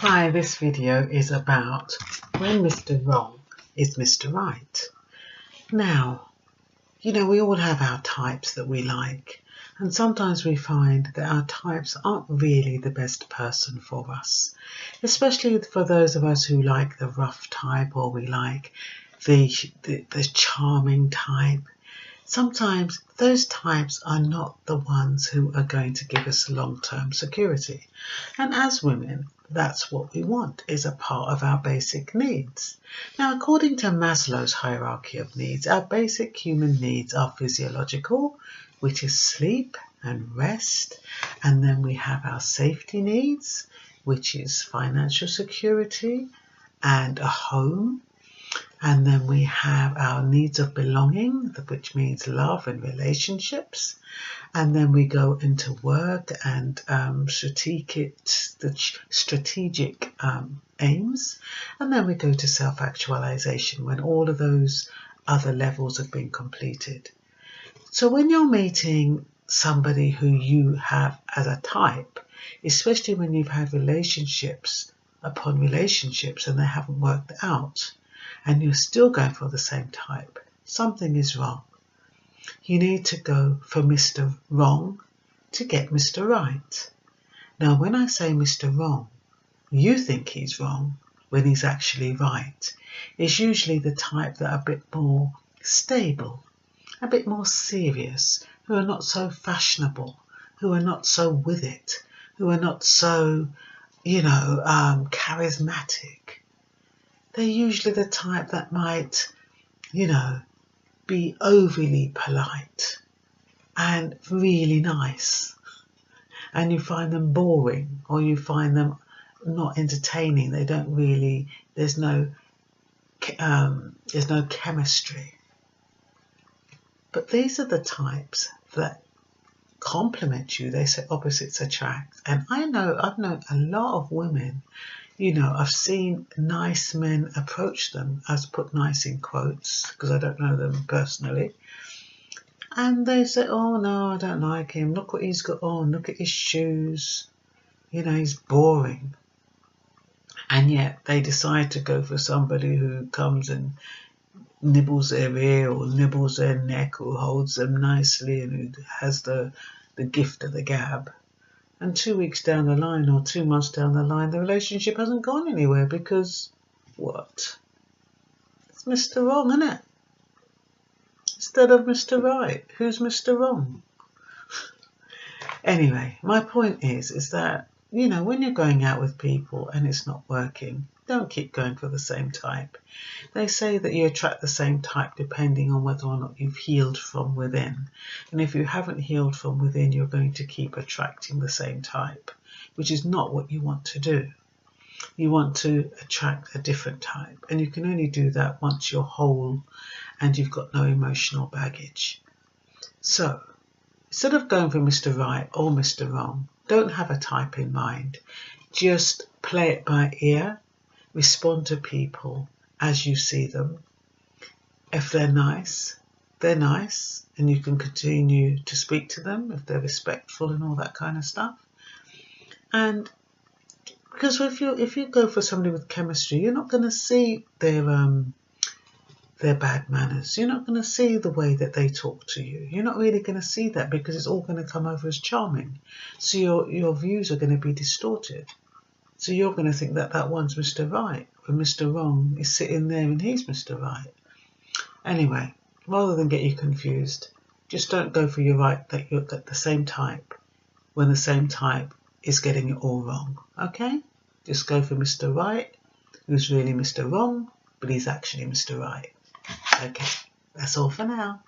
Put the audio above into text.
Hi, this video is about when Mr. Wrong is Mr. Right. Now, we all have our types that we like, and sometimes we find that our types aren't really the best person for us, especially for those of us who like the rough type, or we like the charming type. Sometimes those types are not the ones who are going to give us long-term security. And as women, that's what we want, is a part of our basic needs. Now, according to Maslow's hierarchy of needs, our basic human needs are physiological, which is sleep and rest. And then we have our safety needs, which is financial security and a home. And then we have our needs of belonging, which means love and relationships. And then we go into work and strategic aims. And then we go to self-actualization when all of those other levels have been completed. So when you're meeting somebody who you have as a type, especially when you've had relationships upon relationships and they haven't worked out, and you're still going for the same type, something is wrong. You need to go for Mr. Wrong to get Mr. Right. Now, when I say Mr. Wrong, you think he's wrong when he's actually right. It's usually the type that are a bit more stable, a bit more serious, who are not so fashionable, who are not so with it, who are not so, charismatic. They're usually the type that might, be overly polite and really nice. And you find them boring, or you find them not entertaining. They don't really, there's no chemistry. But these are the types that complement you. They say opposites attract. And I've known a lot of women, I've seen nice men approach them, as put nice in quotes, because I don't know them personally. And they say, oh no, I don't like him. Look what he's got on. Look at his shoes. He's boring. And yet they decide to go for somebody who comes and nibbles their ear or nibbles their neck, or holds them nicely, and who has the gift of the gab. And 2 weeks down the line, or 2 months down the line, the relationship hasn't gone anywhere because what? It's Mr. Wrong, isn't it? Instead of Mr. Right. Who's Mr. Wrong? Anyway, my point is that, when you're going out with people and it's not working, don't keep going for the same type. They say that you attract the same type depending on whether or not you've healed from within. And if you haven't healed from within, you're going to keep attracting the same type, which is not what you want to do. You want to attract a different type. And you can only do that once you're whole and you've got no emotional baggage. So, instead of going for Mr. Right or Mr. Wrong, don't have a type in mind. Just play it by ear. Respond to people as you see them. If they're nice, and you can continue to speak to them if they're respectful and all that kind of stuff. And because if you go for somebody with chemistry, you're not going to see their bad manners. You're not going to see the way that they talk to you. You're not really going to see that, because it's all going to come over as charming. So your views are going to be distorted. So you're going to think that one's Mr. Right, when Mr. Wrong is sitting there and he's Mr. Right. Anyway, rather than get you confused, just don't go for your right, that you've got the same type, when the same type is getting it all wrong. Okay? Just go for Mr. Right, who's really Mr. Wrong, but he's actually Mr. Right. Okay, that's all for now.